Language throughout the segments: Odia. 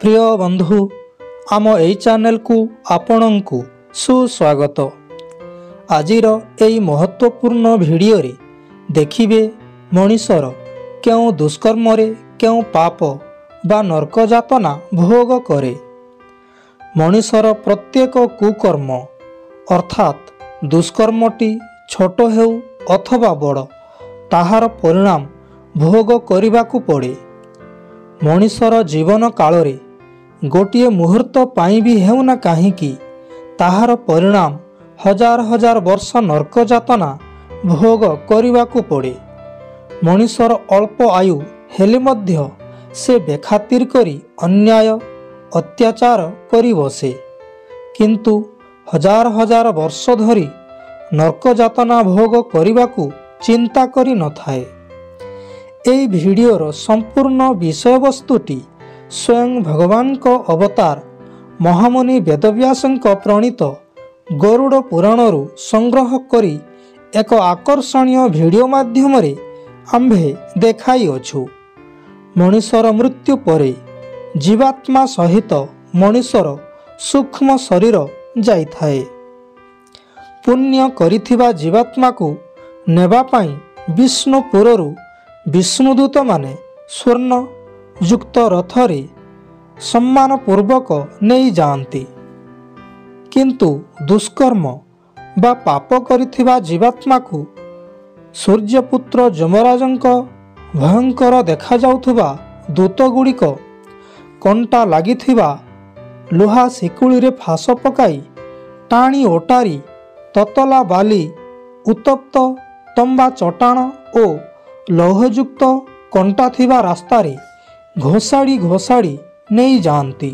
प्रिय बंधु आम एई चैनल को आपणंकु सुस्वागत। आजिर एई महत्वपूर्ण भिडियो रे देखिबे मनीषर क्यों दुष्कर्म रे क्यों पाप बा नरक जातना भोग करे। मनीषर प्रत्येक कुकर्म अर्थात दुष्कर्मटी छोट हेउ अथवा बड़ ताहार परिणाम भोग करिबाकू पड़े। मनीषर जीवन काल रे गोटिए मुहूर्त पाई भी हेउना काहींकी ताहार परिणाम हजार हजार वर्ष नरक जातना भोग करिबाकू पड़े। मनीषर अल्प आयु हेले मध्य से बेखातिर करी अन्याय अत्याचार करी बसे, किंतु हजार हजार वर्ष धरी नरक जातना भोग करिबाकू चिंता करी न थाए। एई भिडियोर संपूर्ण विषयवस्तुटी स्वयं भगवान को अवतार महामुनि वेदव्यासंक प्रणीत गरुड़ पुराणरू संग्रह करी एक आकर्षणीय भिडियो माध्यम रे आम्भे देखाई अछु। मनीषर मृत्यु परे जीवात्मा सहित मनीषर सूक्ष्म शरीर जाइथाए। पुण्य करिथिबा जीवात्मा को नेबा पाई विष्णुपुररू विष्णुदूत माने स्वर्ण युक्त रथरे सम्मान पूर्वक नहीं जाती, किंतु दुष्कर्म बा पाप करिथिबा जीवात्मा को सूर्यपुत्र यमराजंक भयंकर देखा जाउथुबा दूत गुड़िक कंटा लागिथिबा लुहा शिकुली रे फास पकाई टाणी ओटारी ततला बाली उत्तप्त तंबा चटाण ओ लौहयुक्त कंटा थिबा रास्तारे घोषाड़ी घोषाड़ी नहीं जाती।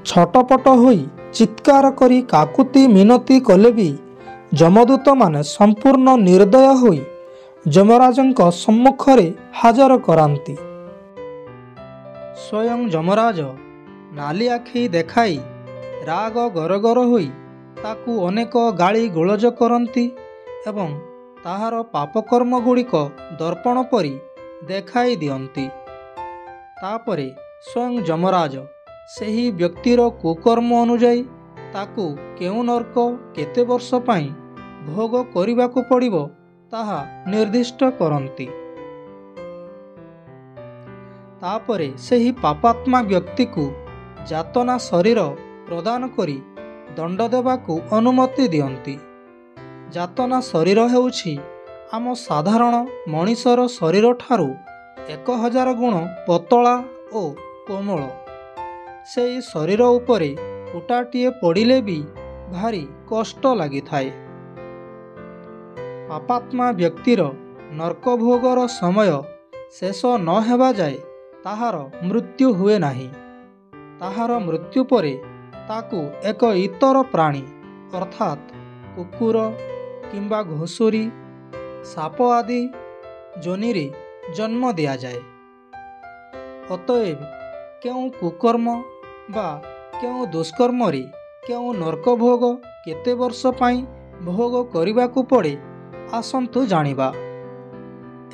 छटपट होई चित्कार करी काकुति मिनती कले भी जमदूत माने संपूर्ण निर्दय होई यमराजंक सम्मुखरे हाजर करांती। स्वयं यमराज नाली आखि देखाई राग गरगर होई ताकू अनेक गाली गोलज करती एवं ताहार पापकर्म गुड़िक दर्पण परी देखाई दियंती। तापरे स्वयं यमराज सेही व्यक्तिर कुकर्म अनुजाई ताकू केउ नरक केते वर्ष पाई भोग करिबाकू पड़िबो ताहा निर्दिष्ट करंती। तापरे सेही पापात्मा व्यक्ति को जातना शरीर प्रदान करी दंड देबाकू अनुमति दियंती। जातना शरीर हेउछि आम साधारण मनीषर शरीर ठारू 1000 गुण पतला ओ कोमल। सेई शरीर उपरे फुटाटिए पड़िले भी भारी कष्ट लगी थाए। पापात्मा व्यक्तिर नरक भोगर समय शेष न हेबा जाए ताहार मृत्यु हुए नाही। ताहार मृत्यु परे ताकू एक इतर प्राणी अर्थात कुकुर किंबा घोषुरी साप आदि जोनिरे जन्म दिया जाए। अतएव क्यों कुकर्म बा क्यों दुष्कर्म रे क्यों नरक भोग केते वर्ष पाई भोग करिबाकू पड़े आसंतु जानिबा।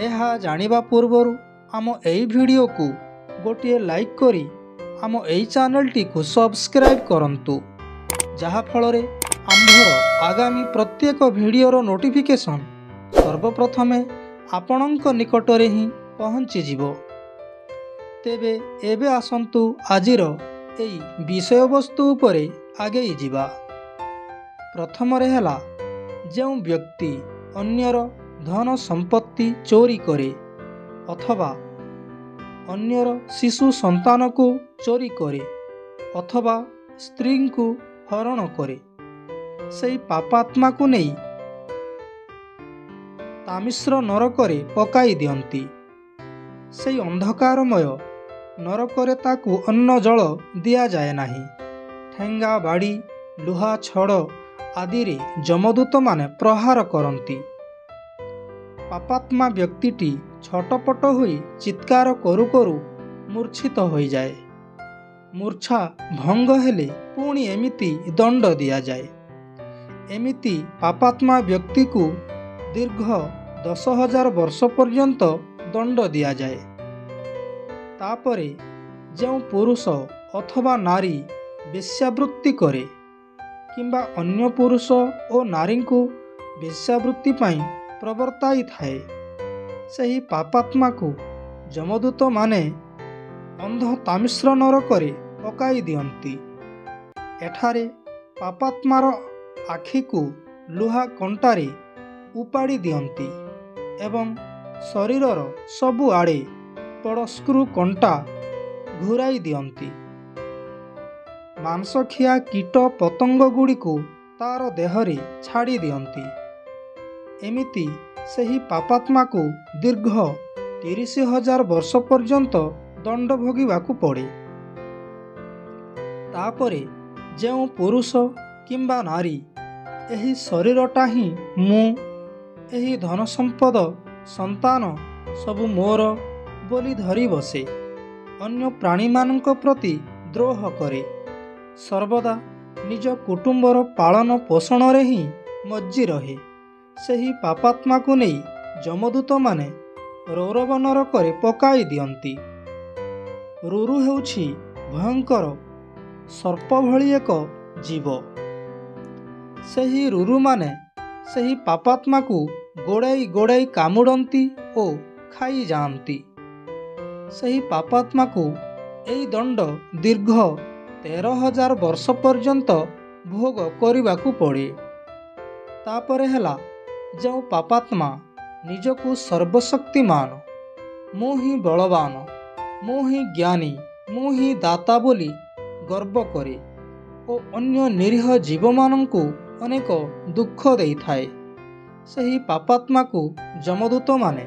एहा जानिबा पूर्वरु आम एई भिडियो को गोटिए लाइक करी आम एई चैनल टी को सब्सक्राइब करंतु, जहा फल रे आम्भर आगामी प्रत्येक भिडियोर नोटिफिकेशन सर्वप्रथमे आपणंक निकटरे ही पहुँची जिवो। तेबे एबे आसंतु आजिर एई विषय वस्तु उपरे आगे जिबा। प्रथम रे हला जेउ व्यक्ति अन्यर धन संपत्ति चोरी करे अथवा अन्यर शिशु संतान को चोरी करे अथवा स्त्री को हरण करे, सेई पापात्मा को नहीं तामिश्र नरकरे पकाई दियंती। सेई अंधकारमय नरकरे ताकू अन्न जल दिया जाए नाही। ठेंगा बाड़ी लुहा छड़ आदि रे जमदूत माने प्रहार करंती। पापात्मा व्यक्तिटी छटपट होई चित्कार करू करू मूर्छित होई जाए। मूर्छा भंग हेले पुणी एमिति दंड दिया जाए। एमिति पापात्मा व्यक्ति को दीर्घ 10,000 वर्ष पर्यंत दंड दिया जाए। तापरे ଯେଉଁ ପୁରୁଷ ଅଥବା ନାରୀ ବେଶ୍ୟାବୃତ୍ତି କରେ କିମ୍ବା ଅନ୍ୟ ପୁରୁଷ ଓ ନାରୀଙ୍କୁ ବେଶ୍ୟାବୃତ୍ତି ପାଇଁ ପ୍ରବର୍ତ୍ତାଇଥାଏ, ସେହି ପାପାତ୍ମାକୁ ଯମଦୂତମାନେ ଅନ୍ଧ ତାମିଶ୍ର ନରକରେ ପକାଇ ଦିଅନ୍ତି। ଏଠାରେ ପାପାତ୍ମାର ଆଖିକୁ ଲୁହା କଣ୍ଟାରେ ଉପାଡ଼ି ଦିଅନ୍ତି ଏବଂ ଶରୀରର ସବୁଆଡ଼େ ବଡ଼ ସ୍କ୍ରୁ କଣ୍ଟା ଘୂରାଇ ଦିଅନ୍ତି। ମାଂସଖିଆ କୀଟ ପତଙ୍ଗ ଗୁଡ଼ିକୁ ତାର ଦେହରେ ଛାଡ଼ି ଦିଅନ୍ତି। ଏମିତି ସେହି ପାପାତ୍ମାକୁ ଦୀର୍ଘ 30,000 ବର୍ଷ ପର୍ଯ୍ୟନ୍ତ ଦଣ୍ଡ ଭୋଗିବାକୁ ପଡ଼େ। ତାପରେ ଯେଉଁ ପୁରୁଷ କିମ୍ବା ନାରୀ ଏହି ଶରୀରଟା ହିଁ ମୁଁ, ଏହି ଧନ ସମ୍ପଦ ସନ୍ତାନ ସବୁ ମୋର ବୋଲି ଧରି ବସେ, ଅନ୍ୟ ପ୍ରାଣୀମାନଙ୍କ ପ୍ରତି ଦ୍ରୋହ କରେ, ସର୍ବଦା ନିଜ କୁଟୁମ୍ବର ପାଳନ ପୋଷଣରେ ହିଁ ମଜ୍ଜି ରହେ, ସେହି ପାପାତ୍ମାକୁ ନେଇ ଯମଦୂତମାନେ ରୌରବ ନରକରେ ପକାଇ ଦିଅନ୍ତି। ରୁରୁ ହେଉଛି ଭୟଙ୍କର ସର୍ପ ଭଳି ଏକ ଜୀବ। ସେହି ରୁରୁମାନେ ସେହି ପାପାତ୍ମାକୁ ଗୋଡ଼ାଇ ଗୋଡ଼ାଇ କାମୁଡ଼ନ୍ତି ଓ ଖାଇଯାଆନ୍ତି। ସେହି ପାପାତ୍ମାକୁ ଏହି ଦଣ୍ଡ ଦୀର୍ଘ 13,000 ବର୍ଷ ପର୍ଯ୍ୟନ୍ତ ଭୋଗ କରିବାକୁ ପଡ଼େ। ତାପରେ ହେଲା ଯେଉଁ ପାପାତ୍ମା ନିଜକୁ ସର୍ବଶକ୍ତିମାନ, ମୁଁ ହିଁ ବଳବାନ, ମୁଁ ହିଁ ଜ୍ଞାନୀ, ମୁଁ ହିଁ ଦାତା ବୋଲି ଗର୍ବ କରେ ଓ ଅନ୍ୟ ନିରୀହ ଜୀବମାନଙ୍କୁ ଅନେକ ଦୁଃଖ ଦେଇଥାଏ, ସେହି ପାପାତ୍ମାକୁ ଯମଦୂତମାନେ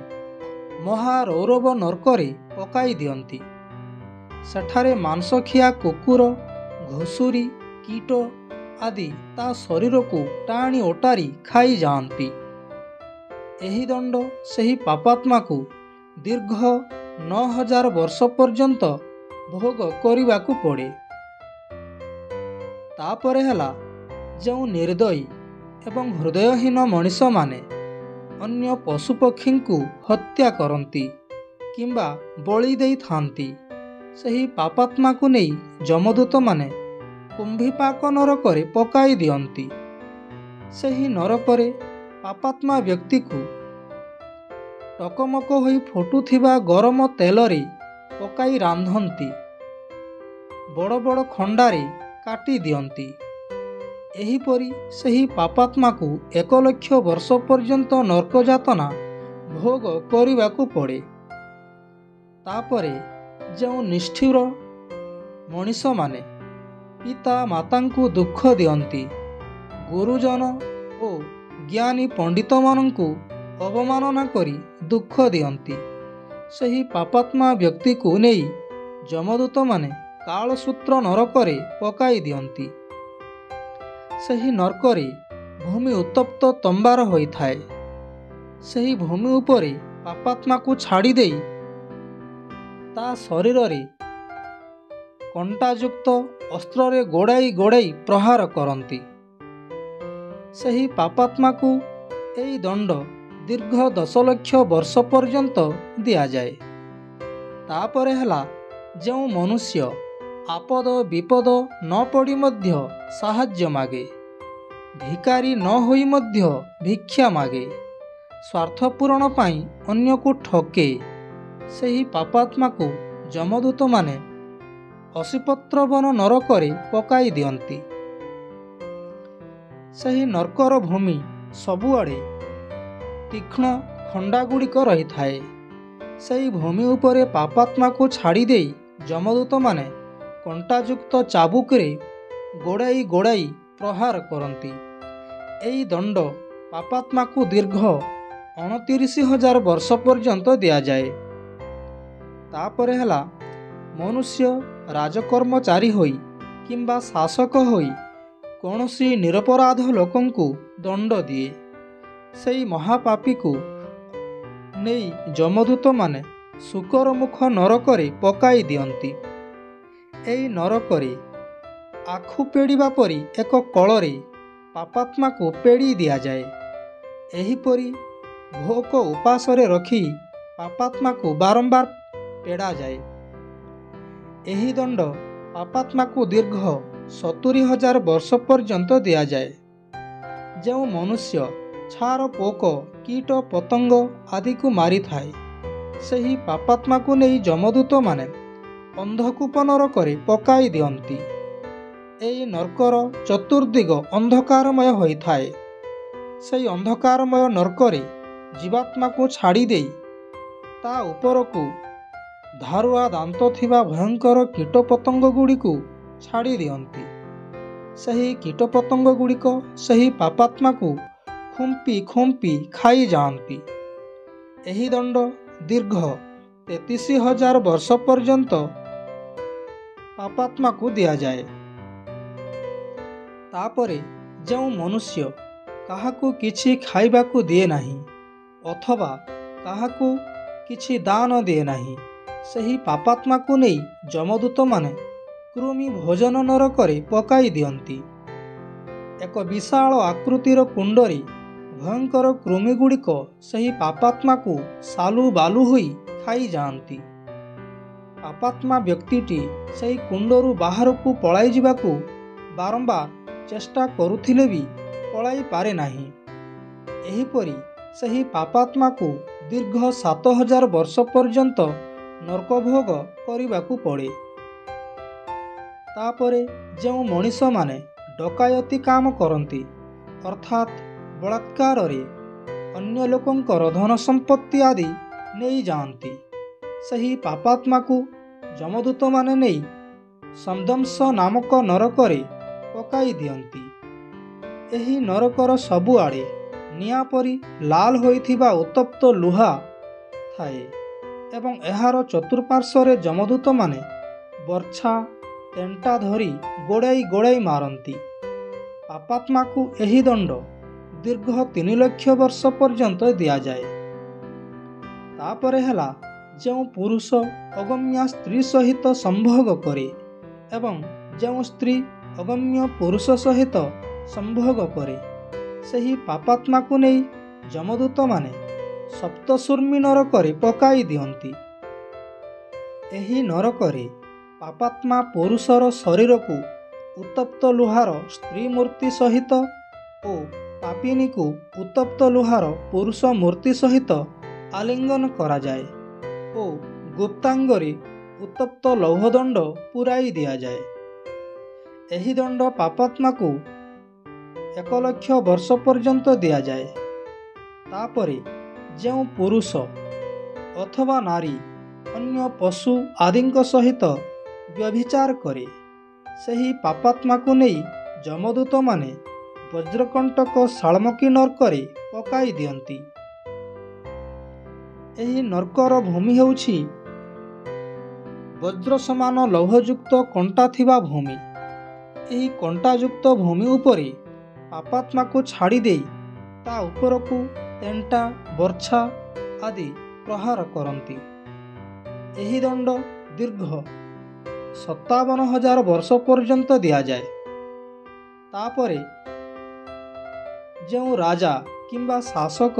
ମହାରୌରବ ନର୍କରେ ପକାଇ ଦିଅନ୍ତି। ସେଠାରେ ମାଂସଖିଆ କୁକୁର, ଘୁଷୁରି, କୀଟ ଆଦି ତା ଶରୀରକୁ ଟାଣି ଓଟାରି ଖାଇଯାଆନ୍ତି। ଏହି ଦଣ୍ଡ ସେହି ପାପାତ୍ମାକୁ ଦୀର୍ଘ 9,000 ବର୍ଷ ପର୍ଯ୍ୟନ୍ତ ଭୋଗ କରିବାକୁ ପଡ଼େ। ତାପରେ ହେଲା ଯେଉଁ ନିର୍ଦ୍ଦୟୀ ଏବଂ ହୃଦୟହୀନ ମଣିଷମାନେ ଅନ୍ୟ ପଶୁପକ୍ଷୀଙ୍କୁ ହତ୍ୟା କରନ୍ତି କିମ୍ବା ବଳି ଦେଇଥାନ୍ତି, ସେହି ପାପାତ୍ମାକୁ ନେଇ ଯମଦୂତମାନେ କୁମ୍ଭୀପାକ ନରକରେ ପକାଇ ଦିଅନ୍ତି। ସେହି ନରକରେ ପାପାତ୍ମା ବ୍ୟକ୍ତିକୁ ଟକମକ ହୋଇ ଫୁଟୁଥିବା ଗରମ ତେଲରେ ପକାଇ ରାନ୍ଧନ୍ତି, ବଡ଼ ବଡ଼ ଖଣ୍ଡାରେ କାଟି ଦିଅନ୍ତି। ଏହିପରି ସେହି ପାପାତ୍ମାକୁ 1,00,000 ବର୍ଷ ପର୍ଯ୍ୟନ୍ତ ନର୍କ ଯାତନା ଭୋଗ କରିବାକୁ ପଡ଼େ। ତାପରେ ଯେଉଁ ନିଷ୍ଠୁର ମଣିଷମାନେ ପିତା ମାତାଙ୍କୁ ଦୁଃଖ ଦିଅନ୍ତି, ଗୁରୁଜନ ଓ ଜ୍ଞାନୀ ପଣ୍ଡିତମାନଙ୍କୁ ଅବମାନନା କରି ଦୁଃଖ ଦିଅନ୍ତି, ସେହି ପାପାତ୍ମା ବ୍ୟକ୍ତିକୁ ନେଇ ଯମଦୂତମାନେ କାଳସୂତ୍ର ନରକରେ ପକାଇ ଦିଅନ୍ତି। ସେହି ନର୍କରେ ଭୂମି ଉତ୍ତପ୍ତ ତମ୍ବାର ହୋଇଥାଏ। ସେହି ଭୂମି ଉପରେ ପାପାତ୍ମାକୁ ଛାଡ଼ି ଦେଇ ତା ଶରୀରରେ କଣ୍ଟାଯୁକ୍ତ ଅସ୍ତ୍ରରେ ଗୋଡ଼ାଇ ଗୋଡ଼ାଇ ପ୍ରହାର କରନ୍ତି। ସେହି ପାପାତ୍ମାକୁ ଏହି ଦଣ୍ଡ ଦୀର୍ଘ 10,00,000 ବର୍ଷ ପର୍ଯ୍ୟନ୍ତ ଦିଆଯାଏ। ତାପରେ ହେଲା ଯେଉଁ ମନୁଷ୍ୟ ଆପଦ ବିପଦ ନ ପଡ଼ି ମଧ୍ୟ ସାହାଯ୍ୟ ମାଗେ, ଭିକାରୀ ନ ହୋଇ ମଧ୍ୟ ଭିକ୍ଷା ମାଗେ, ସ୍ୱାର୍ଥ ପୂରଣ ପାଇଁ ଅନ୍ୟକୁ ଠକେ, ସେହି ପାପାତ୍ମାକୁ ଯମଦୂତମାନେ ଅସିପତ୍ରବନ ନରକରେ ପକାଇ ଦିଅନ୍ତି। ସେହି ନର୍କର ଭୂମି ସବୁଆଡ଼େ ତୀକ୍ଷ୍ଣ ଖଣ୍ଡାଗୁଡ଼ିକ ରହିଥାଏ। ସେହି ଭୂମି ଉପରେ ପାପାତ୍ମାକୁ ଛାଡ଼ି ଦେଇ ଯମଦୂତମାନେ କଣ୍ଟାଯୁକ୍ତ ଚାବୁକରେ ଗୋଡ଼ାଇ ଗୋଡ଼ାଇ ପ୍ରହାର କରନ୍ତି। ଏହି ଦଣ୍ଡ ପାପାତ୍ମାକୁ ଦୀର୍ଘ 29,000 ବର୍ଷ ପର୍ଯ୍ୟନ୍ତ ଦିଆଯାଏ। ତାପରେ ହେଲା ମନୁଷ୍ୟ ରାଜକର୍ମଚାରୀ ହୋଇ କିମ୍ବା ଶାସକ ହୋଇ କୌଣସି ନିରପରାଧ ଲୋକଙ୍କୁ ଦଣ୍ଡ ଦିଏ, ସେହି ମହାପାପୀକୁ ନେଇ ଯମଦୂତମାନେ ଶୂକରମୁଖ ନରକରେ ପକାଇ ଦିଅନ୍ତି। ଏହି ନରକରେ ଆଖୁ ପେଡ଼ିବା ପରି ଏକ କଳରେ ପାପାତ୍ମାକୁ ପେଡ଼ି ଦିଆଯାଏ। ଏହିପରି ଭୋକ ଉପାସରେ ରଖି ପାପାତ୍ମାକୁ ବାରମ୍ବାର ପେଡ଼ାଯାଏ। ଏହି ଦଣ୍ଡ ପାପାତ୍ମାକୁ ଦୀର୍ଘ 70,000 ବର୍ଷ ପର୍ଯ୍ୟନ୍ତ ଦିଆଯାଏ। ଯେଉଁ ମନୁଷ୍ୟ ଛାର ପୋକ କୀଟ ପତଙ୍ଗ ଆଦିକୁ ମାରିଥାଏ, ସେହି ପାପାତ୍ମାକୁ ନେଇ ଯମଦୂତମାନେ ଅନ୍ଧକୂପ ନରକରେ ପକାଇ ଦିଅନ୍ତି। ଏହି ନର୍କର ଚତୁର୍ଦିଗ ଅନ୍ଧକାରମୟ ହୋଇଥାଏ। ସେହି ଅନ୍ଧକାରମୟ ନର୍କରେ ଜୀବାତ୍ମାକୁ ଛାଡ଼ି ଦେଇ ତା ଉପରକୁ ଧାରୁଆ ଦାନ୍ତ ଥିବା ଭୟଙ୍କର କୀଟପତଙ୍ଗ ଗୁଡ଼ିକୁ ଛାଡ଼ି ଦିଅନ୍ତି। ସେହି କୀଟପତଙ୍ଗ ଗୁଡ଼ିକ ସେହି ପାପାତ୍ମାକୁ ଖୁମ୍ପି ଖୁମ୍ପି ଖାଇଯାଆନ୍ତି। ଏହି ଦଣ୍ଡ ଦୀର୍ଘ 33,000 ବର୍ଷ ପର୍ଯ୍ୟନ୍ତ ପାପାତ୍ମାକୁ ଦିଆଯାଏ। ତାପରେ ଯେଉଁ ମନୁଷ୍ୟ କାହାକୁ କିଛି ଖାଇବାକୁ ଦିଏ ନାହିଁ ଅଥବା କାହାକୁ କିଛି ଦାନ ଦିଏ ନାହିଁ, ସେହି ପାପାତ୍ମାକୁ ନେଇ ଯମଦୂତମାନେ କୃମି ଭୋଜନ ନରକରେ ପକାଇ ଦିଅନ୍ତି। ଏକ ବିଶାଳ ଆକୃତିର କୁଣ୍ଡରେ ଭୟଙ୍କର କୃମିଗୁଡ଼ିକ ସେହି ପାପାତ୍ମାକୁ ସାଲୁ ବାଲୁ ହୋଇ ଖାଇଯାଆନ୍ତି। ପାପାତ୍ମା ବ୍ୟକ୍ତିଟି ସେହି କୁଣ୍ଡରୁ ବାହାରକୁ ପଳାଇ ଯିବାକୁ ବାରମ୍ବାର ଚେଷ୍ଟା କରୁଥିଲେ ବି ପଳାଇ ପାରେ ନାହିଁ। ଏହିପରି ସେହି ପାପାତ୍ମାକୁ ଦୀର୍ଘ 7,000 ବର୍ଷ ପର୍ଯ୍ୟନ୍ତ ନର୍କଭୋଗ କରିବାକୁ ପଡ଼େ। ତାପରେ ଯେଉଁ ମଣିଷମାନେ ଡକାୟତି କାମ କରନ୍ତି ଅର୍ଥାତ୍ ବଳାତ୍କାରରେ ଅନ୍ୟ ଲୋକଙ୍କର ଧନ ସମ୍ପତ୍ତି ଆଦି ନେଇଯାଆନ୍ତି, ସେହି ପାପାତ୍ମାକୁ ଯମଦୂତମାନେ ନେଇ ସଂଦଂଶ ନାମକ ନରକରେ ପକାଇ ଦିଅନ୍ତି। ଏହି ନରକର ସବୁଆଡ଼େ ନିଆଁ ପରି ଲାଲ ହୋଇଥିବା ଉତ୍ତପ୍ତ ଲୁହା ଥାଏ ଏବଂ ଏହାର ଚତୁଃପାର୍ଶ୍ୱରେ ଯମଦୂତମାନେ ବର୍ଚ୍ଛା ତେଣ୍ଟା ଧରି ଗୋଡ଼ାଇ ଗୋଡ଼ାଇ ମାରନ୍ତି। ପାପାତ୍ମାକୁ ଏହି ଦଣ୍ଡ ଦୀର୍ଘ 3 ଲକ୍ଷ ବର୍ଷ ପର୍ଯ୍ୟନ୍ତ ଦିଆଯାଏ। ତାପରେ ହେଲା ଯେଉଁ ପୁରୁଷ ଅଗମ୍ୟା ସ୍ତ୍ରୀ ସହିତ ସମ୍ଭୋଗ କରେ ଏବଂ ଯେଉଁ ସ୍ତ୍ରୀ ଅଗମ୍ୟ ପୁରୁଷ ସହିତ ସମ୍ଭୋଗ କରେ, ସେହି ପାପାତ୍ମାକୁ ନେଇ ଯମଦୂତମାନେ ସପ୍ତଶୂର୍ମୀ ନରକରେ ପକାଇ ଦିଅନ୍ତି। ଏହି ନରକରେ ପାପାତ୍ମା ପୁରୁଷର ଶରୀରକୁ ଉତ୍ତପ୍ତ ଲୁହାର ସ୍ତ୍ରୀ ମୂର୍ତ୍ତି ସହିତ ଓ ପାପିନୀକୁ ଉତ୍ତପ୍ତ ଲୁହାର ପୁରୁଷ ମୂର୍ତ୍ତି ସହିତ ଆଲିଙ୍ଗନ କରାଯାଏ ଓ ଗୁପ୍ତାଙ୍ଗରେ ଉତ୍ତପ୍ତ ଲୌହଦଣ୍ଡ ପୁରାଇ ଦିଆଯାଏ। ଏହି ଦଣ୍ଡ ପାପାତ୍ମାକୁ 1 ଲକ୍ଷ ବର୍ଷ ପର୍ଯ୍ୟନ୍ତ ଦିଆଯାଏ। ତାପରେ ଯେଉଁ ପୁରୁଷ ଅଥବା ନାରୀ ଅନ୍ୟ ପଶୁ ଆଦିଙ୍କ ସହିତ ବ୍ୟଭିଚାର କରେ, ସେହି ପାପାତ୍ମାକୁ ନେଇ ଯମଦୂତମାନେ ବଜ୍ରକଣ୍ଟକ ଶାଳମକୀ ନର୍କରେ ପକାଇ ଦିଅନ୍ତି। ଏହି ନର୍କର ଭୂମି ହେଉଛି ବଜ୍ର ସମାନ ଲୌହଯୁକ୍ତ କଣ୍ଟା ଥିବା ଭୂମି। ଏହି କଣ୍ଟାଯୁକ୍ତ ଭୂମି ଉପରେ ପାପାତ୍ମାକୁ ଛାଡ଼ି ଦେଇ ତା ଉପରକୁ ତେଣ୍ଟା ବର୍ଚ୍ଛା ଆଦି ପ୍ରହାର କରନ୍ତି। ଏହି ଦଣ୍ଡ ଦୀର୍ଘ 57,000 ବର୍ଷ ପର୍ଯ୍ୟନ୍ତ ଦିଆଯାଏ। ତାପରେ ଯେଉଁ ରାଜା କିମ୍ବା ଶାସକ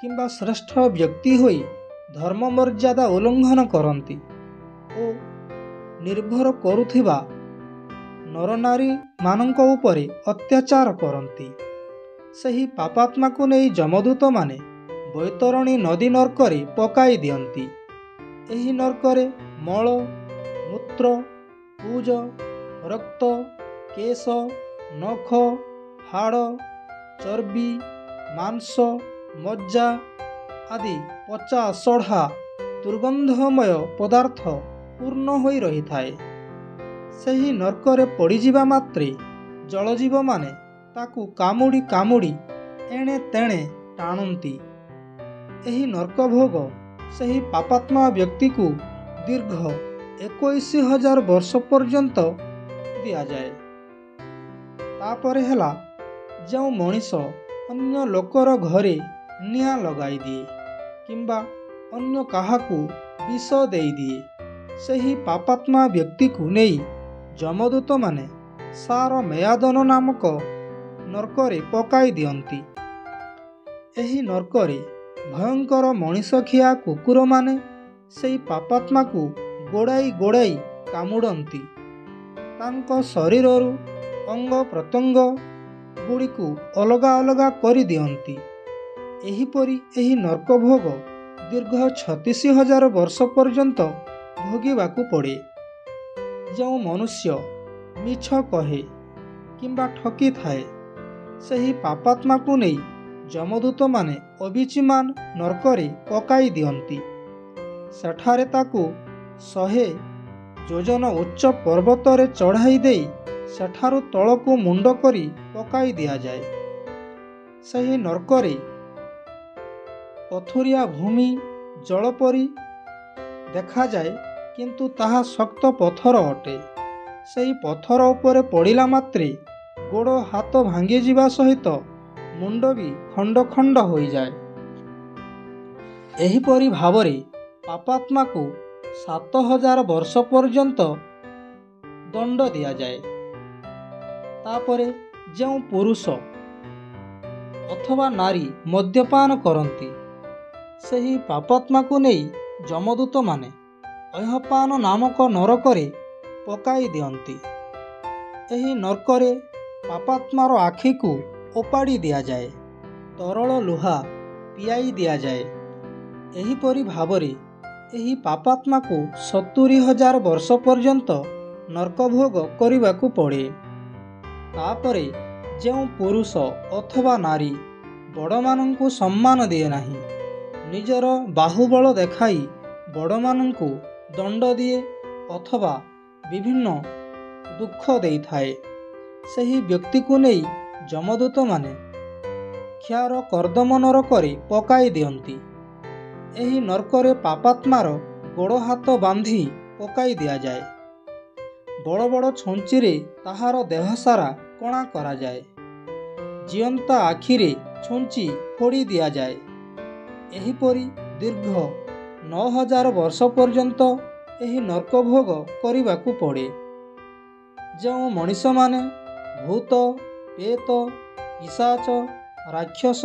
କିମ୍ବା ଶ୍ରେଷ୍ଠ ବ୍ୟକ୍ତି ହୋଇ ଧର୍ମ ମର୍ଯ୍ୟାଦା ଉଲ୍ଲଙ୍ଘନ କରନ୍ତି ଓ ନିର୍ଭର କରୁଥିବା ନରନାରୀମାନଙ୍କ ଉପରେ ଅତ୍ୟାଚାର କରନ୍ତି, ସେହି ପାପାତ୍ମାକୁ ନେଇ ଯମଦୂତମାନେ ବୈତରଣୀ ନଦୀ ନର୍କରେ ପକାଇ ଦିଅନ୍ତି। ଏହି ନର୍କରେ ମଳ, ମୂତ୍ର, ପୂଜ, ରକ୍ତ, କେଶ, ନଖ, ହାଡ଼, ଚର୍ବି, ମାଂସ, ମଜ୍ଜା ଆଦି ପଚା ସଢ଼ା ଦୁର୍ଗନ୍ଧମୟ ପଦାର୍ଥ ପୂର୍ଣ୍ଣ ହୋଇ ରହିଥାଏ। ସେହି ନର୍କରେ ପଡ଼ିଯିବା ମାତ୍ରେ ଜଳଜୀବମାନେ ତାକୁ କାମୁଡ଼ି କାମୁଡ଼ି ଏଣେ ତେଣେ ଟାଣନ୍ତି। ଏହି ନର୍କଭୋଗ ସେହି ପାପାତ୍ମା ବ୍ୟକ୍ତିକୁ ଦୀର୍ଘ 21,000 ବର୍ଷ ପର୍ଯ୍ୟନ୍ତ ଦିଆଯାଏ। ତାପରେ ହେଲା ଯେଉଁ ମଣିଷ ଅନ୍ୟ ଲୋକର ଘରେ ନିଆଁ ଲଗାଇ ଦିଏ କିମ୍ବା ଅନ୍ୟ କାହାକୁ ବିଷ ଦେଇଦିଏ, ସେହି ପାପାତ୍ମା ବ୍ୟକ୍ତିକୁ ନେଇ ଯମଦୂତମାନେ ସାର ମେୟାଦନ ନାମକ ନର୍କରେ ପକାଇ ଦିଅନ୍ତି। ଏହି ନର୍କରେ ଭୟଙ୍କର ମଣିଷଖିଆ କୁକୁରମାନେ ସେହି ପାପାତ୍ମାକୁ ଗୋଡ଼ାଇ ଗୋଡ଼ାଇ କାମୁଡ଼ନ୍ତି। ତାଙ୍କ ଶରୀରରୁ ଅଙ୍ଗ ପ୍ରତ୍ୟଙ୍ଗ ଗୁଡ଼ିକୁ ଅଲଗା ଅଲଗା କରିଦିଅନ୍ତି। ଏହିପରି ଏହି ନର୍କଭୋଗ ଦୀର୍ଘ 36,000 ବର୍ଷ ପର୍ଯ୍ୟନ୍ତ ଭୋଗିବାକୁ ପଡ଼େ। ଯେଉଁ ମନୁଷ୍ୟ ମିଛ କହେ କିମ୍ବା ଠକିଥାଏ, ସେହି ପାପାତ୍ମାକୁ ନେଇ ଯମଦୂତମାନେ ଅବିଚିମାନ ନର୍କରେ ପକାଇ ଦିଅନ୍ତି। ସେଠାରେ ତାକୁ 100 ଯୋଜନ ଉଚ୍ଚ ପର୍ବତରେ ଚଢ଼ାଇ ଦେଇ ସେଠାରୁ ତଳକୁ ମୁଣ୍ଡ କରି ପକାଇ ଦିଆଯାଏ। ସେହି ନର୍କରେ ପଥୁରିଆ ଭୂମି ଜଳ ପରି ଦେଖାଯାଏ, କିନ୍ତୁ ତାହା ଶକ୍ତ ପଥର ଅଟେ। ସେହି ପଥର ଉପରେ ପଡ଼ିଲା ମାତ୍ରେ ଗୋଡ଼ ହାତ ଭାଙ୍ଗିଯିବା ସହିତ ମୁଣ୍ଡ ବି ଖଣ୍ଡ ଖଣ୍ଡ ହୋଇଯାଏ। ଏହିପରି ଭାବରେ ପାପାତ୍ମାକୁ 7,000 ବର୍ଷ ପର୍ଯ୍ୟନ୍ତ ଦଣ୍ଡ ଦିଆଯାଏ। ତାପରେ ଯେଉଁ ପୁରୁଷ ଅଥବା ନାରୀ ମଦ୍ୟପାନ କରନ୍ତି, ସେହି ପାପାତ୍ମାକୁ ନେଇ ଯମଦୂତମାନେ ଅହ୍ୟପାନ ନାମକ ନରକରେ ପକାଇ ଦିଅନ୍ତି। ଏହି ନର୍କରେ ପାପାତ୍ମାର ଆଖିକୁ ଓପାଡ଼ି ଦିଆଯାଏ, ତରଳ ଲୁହା ପିଆଇ ଦିଆଯାଏ। ଏହିପରି ଭାବରେ ଏହି ପାପାତ୍ମାକୁ 70,000 ବର୍ଷ ପର୍ଯ୍ୟନ୍ତ ନର୍କଭୋଗ କରିବାକୁ ପଡ଼େ। ତାପରେ ଯେଉଁ ପୁରୁଷ ଅଥବା ନାରୀ ବଡ଼ମାନଙ୍କୁ ସମ୍ମାନ ଦିଏ ନାହିଁ, ନିଜର ବାହୁବଳ ଦେଖାଇ ବଡ଼ମାନଙ୍କୁ ଦଣ୍ଡ ଦିଏ ଅଥବା ବିଭିନ୍ନ ଦୁଃଖ ଦେଇଥାଏ, ସେହି ବ୍ୟକ୍ତିକୁ ନେଇ ଯମଦୂତମାନେ କ୍ଷାର କର୍ଦ୍ଦମ ନରକରେ ପକାଇ ଦିଅନ୍ତି। ଏହି ନର୍କରେ ପାପାତ୍ମାର ଗୋଡ଼ ହାତ ବାନ୍ଧି ପକାଇ ଦିଆଯାଏ। ବଡ଼ ବଡ଼ ଛୁଞ୍ଚିରେ ତାହାର ଦେହସାରା କଣା କରାଯାଏ। ଜିଅନ୍ତା ଆଖିରେ ଛୁଞ୍ଚି ଫୋଡ଼ି ଦିଆଯାଏ। ଏହିପରି ଦୀର୍ଘ 9,000 ବର୍ଷ ପର୍ଯ୍ୟନ୍ତ ଏହି ନର୍କଭୋଗ କରିବାକୁ ପଡ଼େ। ଯେଉଁ ମଣିଷମାନେ ଭୂତ, ପ୍ରେତ, ପିଶାଚ, ରାକ୍ଷସ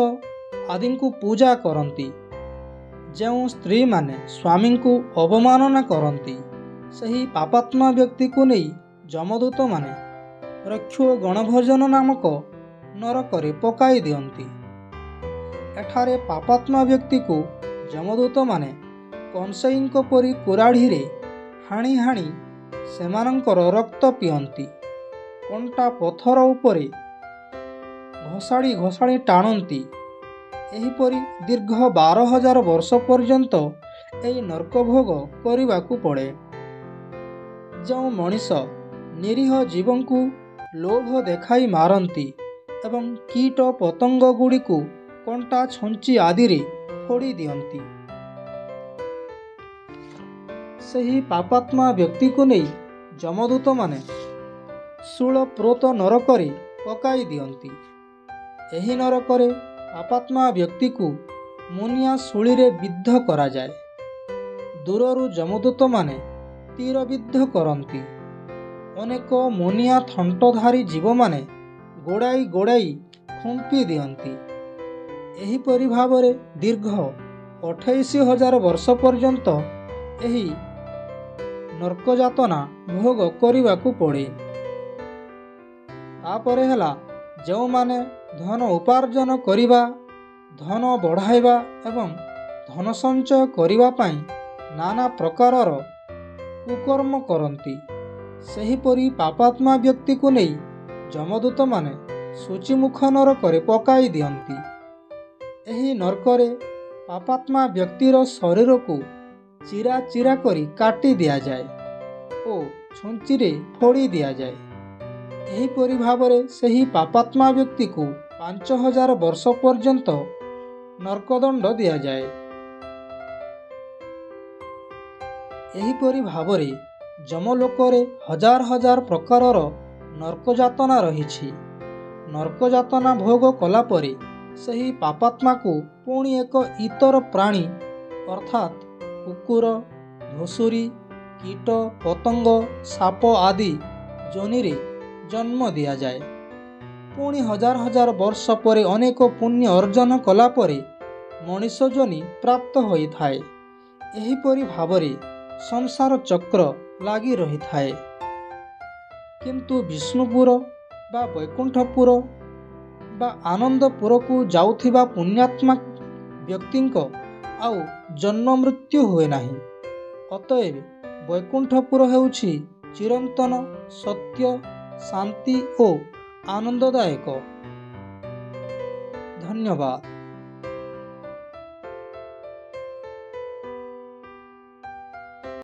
ଆଦିଙ୍କୁ ପୂଜା କରନ୍ତି, ଯେଉଁ ସ୍ତ୍ରୀମାନେ ସ୍ୱାମୀଙ୍କୁ ଅବମାନନା କରନ୍ତି, ସେହି ପାପାତ୍ମା ବ୍ୟକ୍ତିକୁ ନେଇ ଯମଦୂତମାନେ ରକ୍ଷୋ ଗଣଭୋଜନ ନାମକ ନରକରେ ପକାଇ ଦିଅନ୍ତି। ଏଠାରେ ପାପାତ୍ମା ବ୍ୟକ୍ତିକୁ ଯମଦୂତମାନେ କଂସେଇଙ୍କ ପରି କୁରାଢ଼ୀରେ ହାଣି ହାଣି ସେମାନଙ୍କର ରକ୍ତ ପିଅନ୍ତି। କଣ୍ଟା ପଥର ଉପରେ ଘୋଷାଡ଼ି ଘୋଷାଡ଼ି ଟାଣନ୍ତି। ଏହିପରି ଦୀର୍ଘ 12,000 ବର୍ଷ ପର୍ଯ୍ୟନ୍ତ ଏହି ନର୍କଭୋଗ କରିବାକୁ ପଡ଼େ। ଯେଉଁ ମଣିଷ ନିରୀହ ଜୀବଙ୍କୁ ଲୋଭ ଦେଖାଇ ମାରନ୍ତି ଏବଂ କୀଟ ପତଙ୍ଗ ଗୁଡ଼ିକୁ କଣ୍ଟା ଛୁଞ୍ଚି ଆଦିରେ ଫୋଡ଼ି ଦିଅନ୍ତି, ସେହି ପାପାତ୍ମା ବ୍ୟକ୍ତିକୁ ନେଇ ଯମଦୂତମାନେ ଶୂଳପ୍ରୋତ ନରକରେ ପକାଇ ଦିଅନ୍ତି। ଏହି ନରକରେ ପାପାତ୍ମା ବ୍ୟକ୍ତିକୁ ମୁନିଆ ଶୂଳିରେ ବିଦ୍ଧ କରାଯାଏ। ଦୂରରୁ ଯମଦୂତମାନେ ତୀର ବିଦ୍ଧ କରନ୍ତି। ଅନେକ ମୁନିଆ ଥଣ୍ଟଧାରୀ ଜୀବମାନେ ଗୋଡ଼ାଇ ଗୋଡ଼ାଇ ଖୁମ୍ପି ଦିଅନ୍ତି। ଏହିପରି ଭାବରେ ଦୀର୍ଘ 28,000 ବର୍ଷ ପର୍ଯ୍ୟନ୍ତ ଏହି ନର୍କଯାତନା ଭୋଗ କରିବାକୁ ପଡ଼େ। ତାପରେ ହେଲା ଯେଉଁମାନେ ଧନ ଉପାର୍ଜନ କରିବା, ଧନ ବଢ଼ାଇବା ଏବଂ ଧନ ସଞ୍ଚୟ କରିବା ପାଇଁ ନାନା ପ୍ରକାରର କୁକର୍ମ କରନ୍ତି, ସେହିପରି ପାପାତ୍ମା ବ୍ୟକ୍ତିକୁ ନେଇ ଯମଦୂତମାନେ ସୂଚିମୁଖ ନରକରେ ପକାଇ ଦିଅନ୍ତି। ଏହି ନର୍କରେ ପାପାତ୍ମା ବ୍ୟକ୍ତିର ଶରୀରକୁ ଚିରା ଚିରା କରି କାଟି ଦିଆଯାଏ ଓ ଛୁଞ୍ଚିରେ ଫୋଡ଼ି ଦିଆଯାଏ। ଏହିପରି ଭାବରେ ସେହି ପାପାତ୍ମା ବ୍ୟକ୍ତିକୁ 5,000 ବର୍ଷ ପର୍ଯ୍ୟନ୍ତ ନର୍କଦଣ୍ଡ ଦିଆଯାଏ। ଏହିପରି ଭାବରେ ଯମଲୋକରେ ହଜାର ହଜାର ପ୍ରକାରର ନର୍କଯାତନା ରହିଛି। ନର୍କଯାତନା ଭୋଗ କଲା ପରେ ସେହି ପାପାତ୍ମାକୁ ପୁଣି ଏକ ଇତର ପ୍ରାଣୀ ଅର୍ଥାତ୍ କୁକୁର, ଘୁଷୁରୀ, କୀଟ, ପତଙ୍ଗ, ସାପ ଆଦି ଯୋନିରେ ଜନ୍ମ ଦିଆଯାଏ। ପୁଣି ହଜାର ହଜାର ବର୍ଷ ପରେ ଅନେକ ପୁଣ୍ୟ ଅର୍ଜନ କଲା ପରେ ମଣିଷ ଯୋନି ପ୍ରାପ୍ତ ହୋଇଥାଏ। ଏହିପରି ଭାବରେ ସଂସାର ଚକ୍ର ଲାଗି ରହିଥାଏ। କିନ୍ତୁ ବିଷ୍ଣୁପୁର ବା ବୈକୁଣ୍ଠପୁର ବା ଆନନ୍ଦପୁରକୁ ଯାଉଥିବା ପୁଣ୍ୟାତ୍ମା ବ୍ୟକ୍ତିଙ୍କ ଆଉ ଜନ୍ମ ମୃତ୍ୟୁ ହୁଏ ନାହିଁ। ଅତଏବ ବୈକୁଣ୍ଠପୁର ହେଉଛି ଚିରନ୍ତନ, ସତ୍ୟ, ଶାନ୍ତି ଓ ଆନନ୍ଦଦାୟକ। ଧନ୍ୟବାଦ।